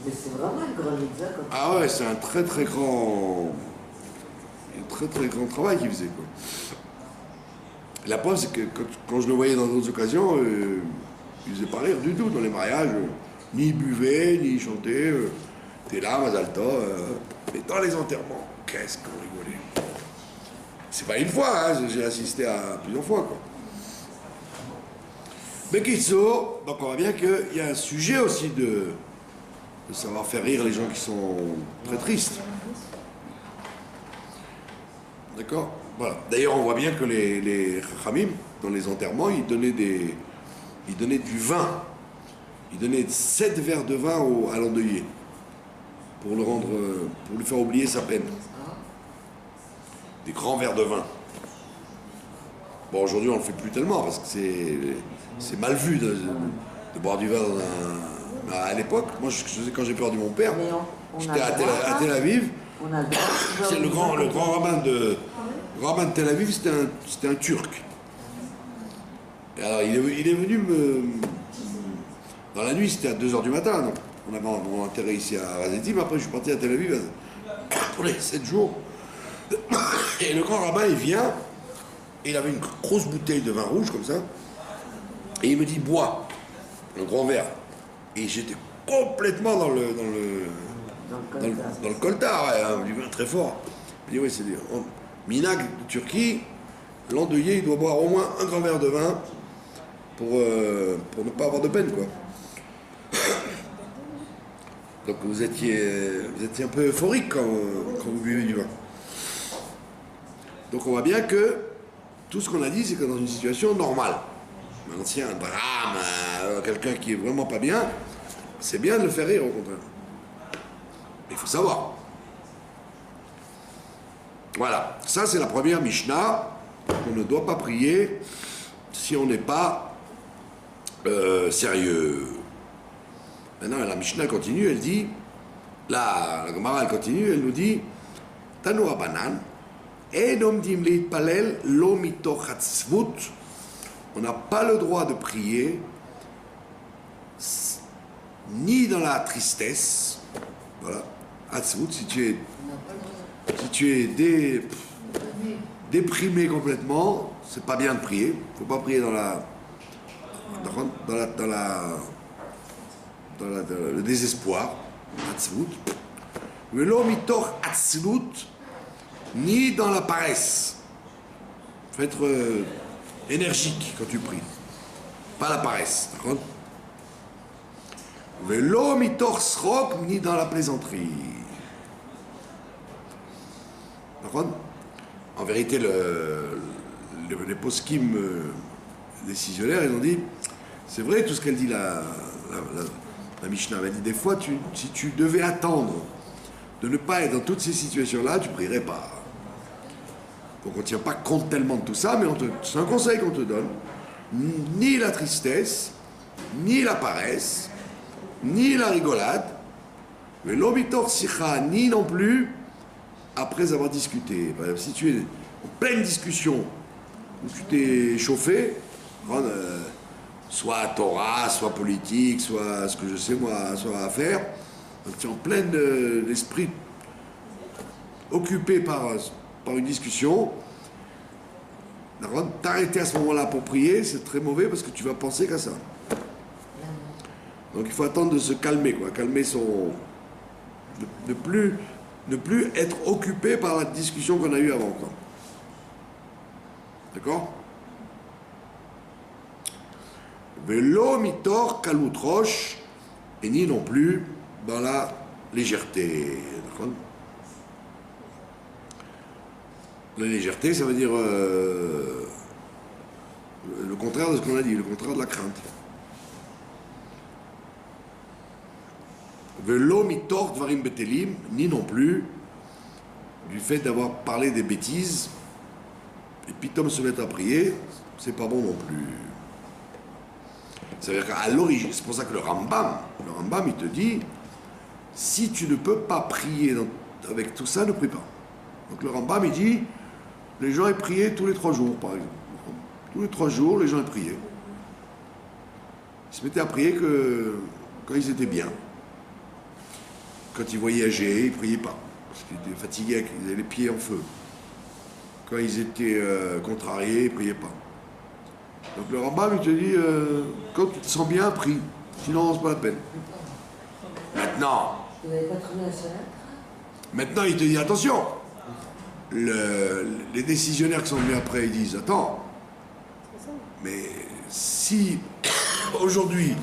Mais c'est vraiment une grande mitzvah comme ça. Ah ouais, c'est un très très grand travail qu'il faisait, quoi. La preuve, c'est que quand je le voyais dans d'autres occasions, il faisait pas rire du tout dans les mariages, ni il buvait, ni il chantait. T'es là, Mazal Tov. Mais dans les enterrements, qu'est-ce qu'on rigolait. C'est pas une fois, hein, j'ai assisté à plusieurs fois, quoi. Mais Kitso, donc on voit bien qu'il y a un sujet aussi de savoir faire rire les gens qui sont très tristes. D'accord? Voilà. D'ailleurs, on voit bien que les Chachamim, dans les enterrements, ils donnaient du vin. Ils donnaient 7 verres de vin à l'endeuillé pour lui faire oublier sa peine. Des grands verres de vin. Bon, aujourd'hui, on ne le fait plus tellement parce que c'est mal vu de boire du vin dans un... À l'époque, moi, quand j'ai perdu mon père, j'étais à Tel Aviv. C'est le grand rabbin de Tel Aviv, c'était un Turc. Et alors, il est venu dans la nuit, c'était à 2h du matin, donc on avait mon enterré ici à Razetim, après je suis parti à Tel Aviv pour les 7 jours. Et le grand rabbin, il vient, et il avait une grosse bouteille de vin rouge, comme ça, et il me dit, bois, un grand verre. Et j'étais complètement dans le coltard, ouais, hein, du vin très fort. Il dit, oui, c'est Minag de Turquie, l'endeuillé, il doit boire au moins un grand verre de vin pour ne pas avoir de peine, quoi. Donc vous étiez un peu euphorique quand vous buvez du vin. Donc on voit bien que tout ce qu'on a dit, c'est que dans une situation normale, maintenant s'il y a un drame, quelqu'un qui est vraiment pas bien, c'est bien de le faire rire au contraire. Mais il faut savoir. Voilà, ça c'est la première Mishnah. On ne doit pas prier si on n'est pas sérieux. Maintenant, la Mishnah continue, elle dit, la Gemara elle continue, elle nous dit, Tanu Rabbanan, En omdim leitpalel lo mitoch hatzvut. On n'a pas le droit de prier ni dans la tristesse. Voilà, hatzvut, si tu es déprimé complètement, c'est pas bien de prier. Il ne faut pas prier dans le désespoir. Hatzvut. Velo mitoch hatzvut, ni dans la paresse. Il faut être énergique quand tu pries. Pas la paresse. D'accord? Velo mitoch srok, ni dans la plaisanterie. D'accord? En vérité, les poskim décisionnaires, ils ont dit, c'est vrai tout ce qu'elle dit la Mishnah. Elle dit, des fois, si tu devais attendre de ne pas être dans toutes ces situations-là, tu ne prierais pas. Donc on ne tient pas compte tellement de tout ça, mais c'est un conseil qu'on te donne. Ni la tristesse, ni la paresse, ni la rigolade, mais l'obitor sicha, ni non plus après avoir discuté. Par exemple, si tu es en pleine discussion, où tu t'es chauffé, soit Torah, soit politique, soit ce que je sais moi, soit affaire, donc tu es en plein esprit occupé par une discussion, t'arrêter à ce moment-là pour prier, c'est très mauvais parce que tu vas penser qu'à ça. Donc il faut attendre de se calmer, quoi, calmer son... Ne plus être occupé par la discussion qu'on a eue avant, quoi. D'accord? Velo mitor kalut roche, et ni non plus dans la légèreté. D'accord? La légèreté, ça veut dire le contraire de ce qu'on a dit, le contraire de la crainte. Velo mitor dvarim betelim, ni non plus du fait d'avoir parlé des bêtises, et puis Tom se met à prier, c'est pas bon non plus. C'est-à-dire qu'à l'origine, c'est pour ça que le Rambam, il te dit, si tu ne peux pas prier avec tout ça, ne prie pas. Donc le Rambam, il dit, les gens ils priaient tous les 3 jours, par exemple. Tous les 3 jours, les gens ils priaient. Ils se mettaient à prier quand ils étaient bien. Quand ils voyageaient, ils ne priaient pas. Parce qu'ils étaient fatigués, ils avaient les pieds en feu. Quand ils étaient contrariés, ils ne priaient pas. Donc le Rambam, il te dit, quand tu te sens bien, prie. Sinon, c'est pas la peine. Maintenant, Vous n'avez pas trouvé la salade? maintenant, il te dit, attention. Les décisionnaires qui sont venus après, ils disent, attends, mais si, aujourd'hui,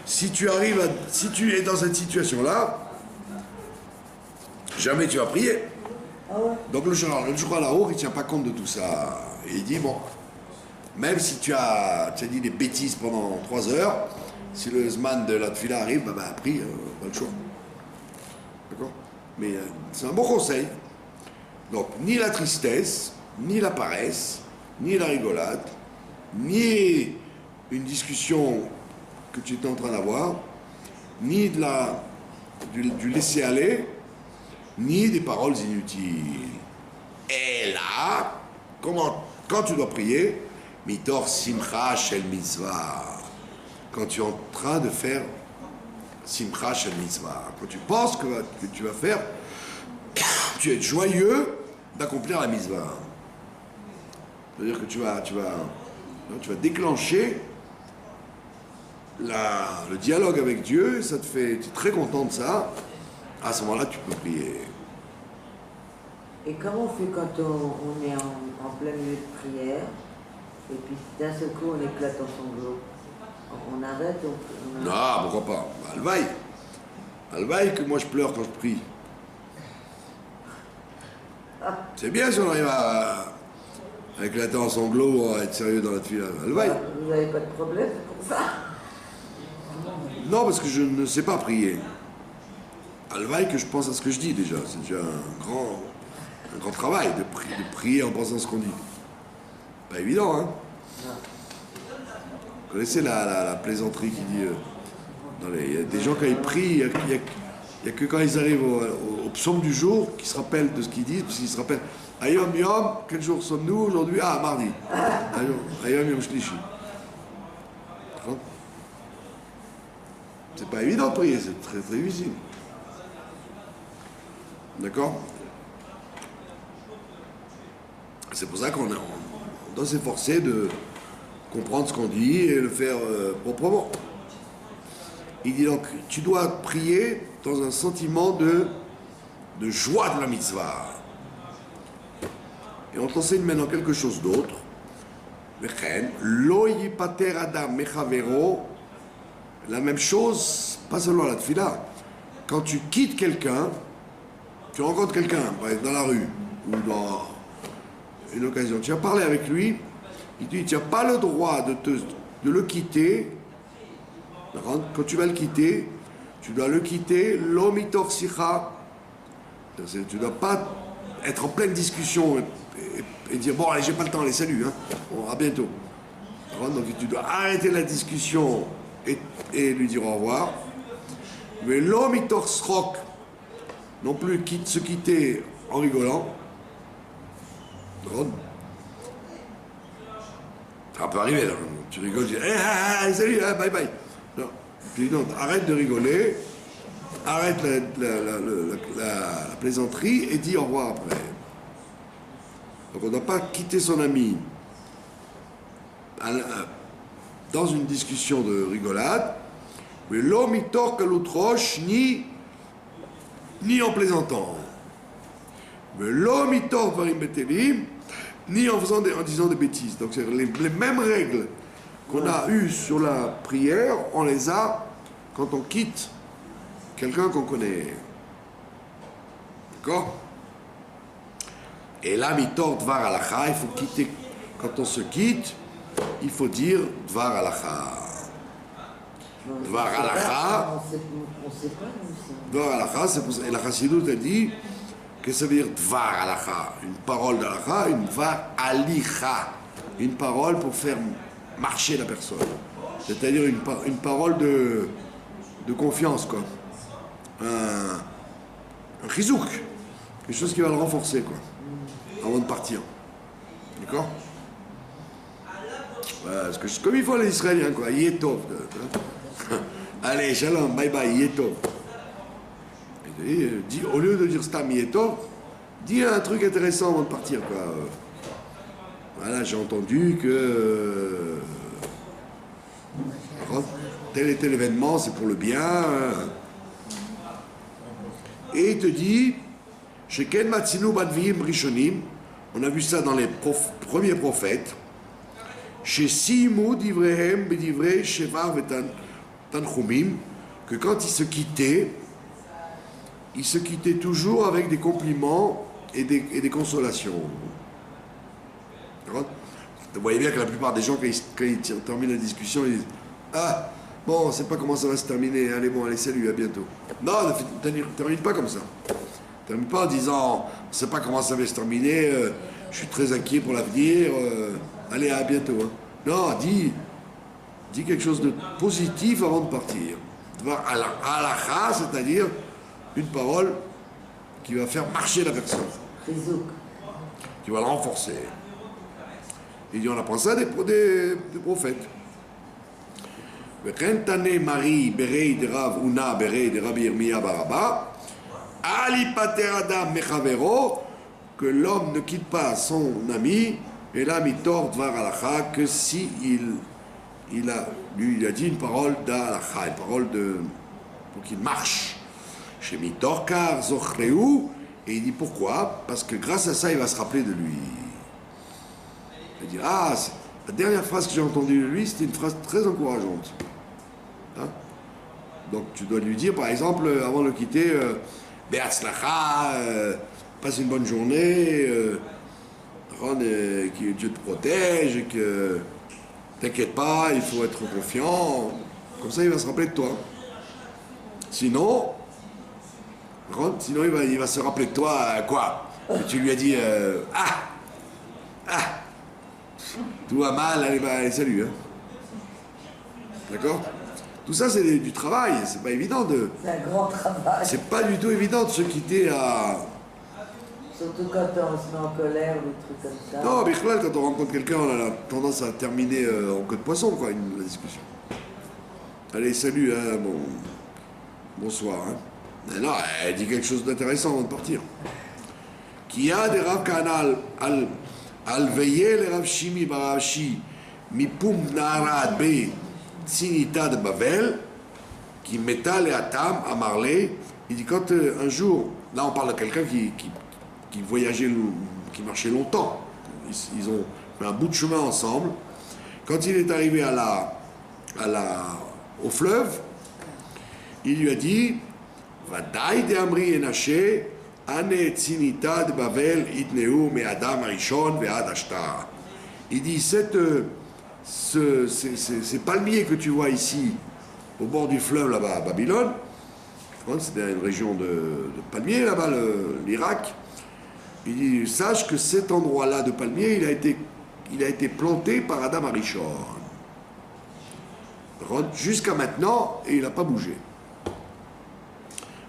si tu es dans cette situation-là, jamais tu vas prier. Ah ouais? Donc le Shulchan Aruch, il ne tient pas compte de tout ça. Et il dit, bon, même si tu as dit des bêtises pendant 3 heures, si le Zman de la Tfila arrive, prie, pas le choix. D'accord? Mais c'est un bon conseil. Donc, ni la tristesse, ni la paresse, ni la rigolade, ni une discussion que tu étais en train d'avoir, ni du laisser-aller, ni des paroles inutiles. Et là, quand tu dois prier, mitor simcha shel mitzvah, quand tu es en train de faire simcha shel mitzvah, quand tu penses que tu vas faire, tu es joyeux d'accomplir la mitzvah. C'est-à-dire que tu vas déclencher le dialogue avec Dieu, ça te fait, tu es très content de ça, à ce moment-là tu peux prier. Et comment on fait quand on est en plein milieu de prière, et puis d'un seul coup on éclate en sanglots? On arrête, Non, pourquoi pas? Alvaï que moi je pleure quand je prie. C'est bien si on arrive à éclater en sanglots, à être sérieux dans la file. Alvaï. Vous n'avez pas de problème pour ça? Non, parce que je ne sais pas prier. Alvaï que je pense à ce que je dis déjà. C'est déjà un grand travail de prier en pensant à ce qu'on dit. Pas évident, hein? Vous connaissez la plaisanterie qui dit... il y a des gens quand ils prient, il n'y a que quand ils arrivent au psaume du jour qu'ils se rappellent de ce qu'ils disent, parce qu'ils se rappellent Ayom Yom, quel jour sommes-nous aujourd'hui? Ah, mardi. Ayom Yom Shlishi. C'est pas évident de prier, c'est très très difficile. D'accord? C'est pour ça qu'on doit s'efforcer de comprendre ce qu'on dit et le faire proprement. Il dit donc, tu dois prier dans un sentiment de joie de la mitzvah. Et on t'enseigne maintenant quelque chose d'autre. Lo yipater adam mechavero. La même chose, pas seulement la tefila. Quand tu quittes quelqu'un, tu rencontres quelqu'un, par exemple dans la rue ou dans une occasion, tu as parlé avec lui, il dit tu n'as pas le droit de le quitter. Quand tu vas le quitter, tu dois le quitter l'omitor sicha. Tu ne dois pas être en pleine discussion et dire bon allez j'ai pas le temps, allez salut, hein, à bientôt. Donc tu dois arrêter la discussion et lui dire au revoir. Mais l'omitor srok, non plus se quitter en rigolant. Ça peut arriver là, tu rigoles, tu dis hey, salut, bye bye. Non. Puis non, arrête de rigoler, arrête la plaisanterie et dis au revoir après. Donc on ne doit pas quitter son ami dans une discussion de rigolade, mais l'homme il torque à l'autre roche ni en plaisantant. Mais l'homme il torque par une ni en disant des bêtises. Donc c'est les mêmes règles qu'on a eues sur la prière, on les a quand on quitte quelqu'un qu'on connaît. D'accord? Et là, mitor dvar alacha, il faut quitter. Quand on se quitte, il faut dire dvar alacha. Dvar alacha. On sait pas, nous, ça. Dvar alacha, c'est pour ça. Et la Chassidut a dit que ça veut dire dvar alacha, une parole d'alacha, une dvar alicha, une parole pour faire marcher la personne. C'est-à-dire une parole de confiance, quoi. Un chizouk, quelque chose qui va le renforcer, quoi, avant de partir. D'accord? Parce que comme il faut les Israéliens, quoi, yetov. Allez, shalom, bye bye, yetov. Au lieu de dire stam yetov, dis un truc intéressant avant de partir, quoi. Voilà, j'ai entendu que tel et tel événement, c'est pour le bien. Et il te dit, chez Ken Matzinu Badviim Rishonim, on a vu ça dans les premiers prophètes, chez Simu Divrehem Bedivrei Shevar Tanchumim, que quand ils se quittaient toujours avec des compliments et des consolations. Vous voyez bien que la plupart des gens, quand ils terminent la discussion, ils disent ah, bon, on ne sait pas comment ça va se terminer, allez, bon, allez, salut, à bientôt. Non, ne termine pas comme ça. Ne termine pas en disant on ne sait pas comment ça va se terminer, je suis très inquiet pour l'avenir, allez, à bientôt. Hein. Non, dis quelque chose de positif avant de partir. Alacha, c'est-à-dire une parole qui va faire marcher la personne, qui va la renforcer. Il dit on apprend ça des prophètes. V'chentane Marie berei de Rav Una berei de Rabbi Yirmiyah Baraba Ali pater Adam mechavero, que l'homme ne quitte pas son ami et là mitor dvar alacha, que si il a dit une parole d'alacha, une parole pour qu'il marche chez mitor kar zochreu, et il dit pourquoi? Parce que grâce à ça il va se rappeler de lui. Il dit ah, la dernière phrase que j'ai entendue de lui, c'était une phrase très encourageante. Hein? Donc tu dois lui dire, par exemple, avant de le quitter, Be'atzlacha, passe une bonne journée, que Dieu te protège, et que t'inquiète pas, il faut être confiant. Comme ça, il va se rappeler de toi. Sinon, Rentre, sinon il va se rappeler de toi, quoi? Que tu lui as dit, tout va mal, allez, salut. Hein. D'accord? Tout ça, c'est du travail, c'est pas évident de. C'est un grand travail. C'est pas du tout évident de se quitter à. Surtout quand on se met en colère ou des trucs comme ça. Non, mais quand on rencontre quelqu'un, on a tendance à terminer en queue de poisson, quoi, la discussion. Allez, salut, hein, bonsoir. Hein. Mais non, elle dit quelque chose d'intéressant avant de partir. Qui a des Rav Kanal al veillé les Rav Shimi Barashi mipum narad be tsinita de Bavel qui metta les atam à Marley. Il dit quand un jour, là on parle de quelqu'un qui voyageait, qui marchait longtemps. Ils ont fait un bout de chemin ensemble. Quand il est arrivé au fleuve, il lui a dit Vadaï de Amri Enaché, Ane Tsinita de Bavel, Itneu, me Adam Arishon, Vead Ashtar. Il dit ces palmiers que tu vois ici, au bord du fleuve là-bas à Babylone, c'est une région de palmiers là-bas, l'Irak. Il dit sache que cet endroit-là de palmiers, il a été planté par Adam Arishon. Jusqu'à maintenant, et il n'a pas bougé.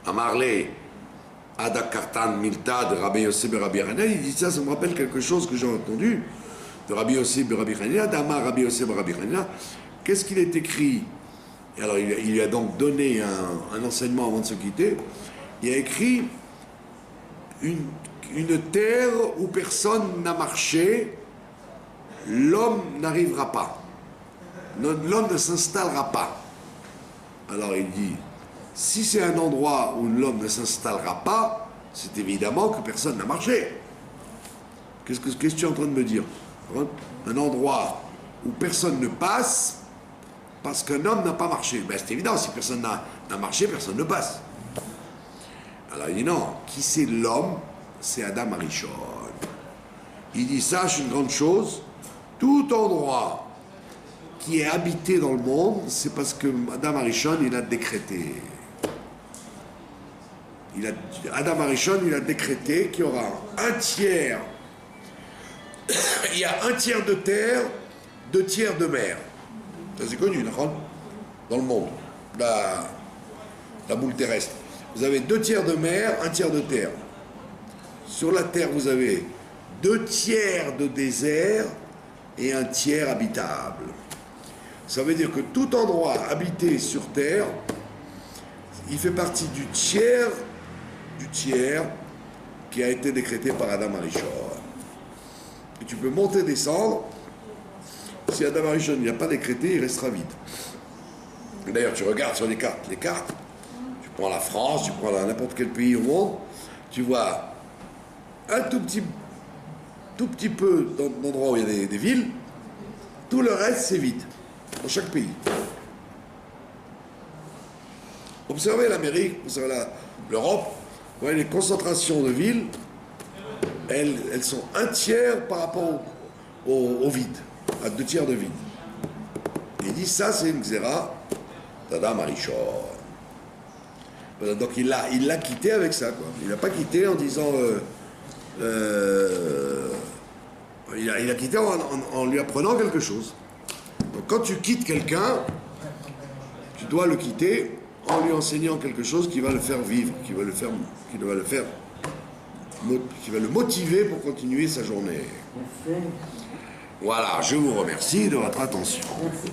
Amarle, Ada Kartan Milta de Rabbi Yosef Rabbi Hanina, il dit ça me rappelle quelque chose que j'ai entendu de Rabbi Yosef Rabbi Hanina, d'Amar Rabbi Yosef Rabbi Hanina. Qu'est-ce qu'il est écrit? Et alors il lui a donc donné un enseignement avant de se quitter. Il a écrit une terre où personne n'a marché, l'homme n'arrivera pas. L'homme ne s'installera pas. Alors il dit, si c'est un endroit où l'homme ne s'installera pas, c'est évidemment que personne n'a marché. Qu'est-ce que tu es en train de me dire? Un endroit où personne ne passe parce qu'un homme n'a pas marché. Ben, c'est évident, si personne n'a marché, personne ne passe. Alors il dit non, qui c'est l'homme? C'est Adam Arishon. Il dit, sache une grande chose, tout endroit qui est habité dans le monde, c'est parce que Adam Arishon, il a décrété. Adam Arishon, il a décrété qu'il y aura un tiers. Il y a un tiers de terre, 2 tiers de mer. Ça c'est connu, dans le monde. La boule terrestre. Vous avez 2 tiers de mer, 1 tiers de terre. Sur la terre, vous avez 2 tiers de désert et 1 tiers habitable. Ça veut dire que tout endroit habité sur terre, il fait partie du tiers qui a été décrété par Adam Arishon. Et tu peux monter et descendre. Si Adam Arishon n'y a pas décrété, il restera vide. D'ailleurs, tu regardes sur les cartes, tu prends la France, tu prends n'importe quel pays au monde, tu vois un tout petit peu d'endroits où il y a des villes, tout le reste c'est vide, dans chaque pays. Observez l'Amérique, observez l'Europe, vous voyez les concentrations de villes, elles sont 1 tiers par rapport au vide, à 2 tiers de vide. Et il dit ça c'est une xéra d'Adam Arishon. Donc il l'a quitté avec ça, quoi. Il n'a pas quitté en disant il a quitté en lui apprenant quelque chose. Donc quand tu quittes quelqu'un, tu dois le quitter en lui enseignant quelque chose qui va le faire vivre, qui va le motiver pour continuer sa journée. Voilà, je vous remercie de votre attention. Merci.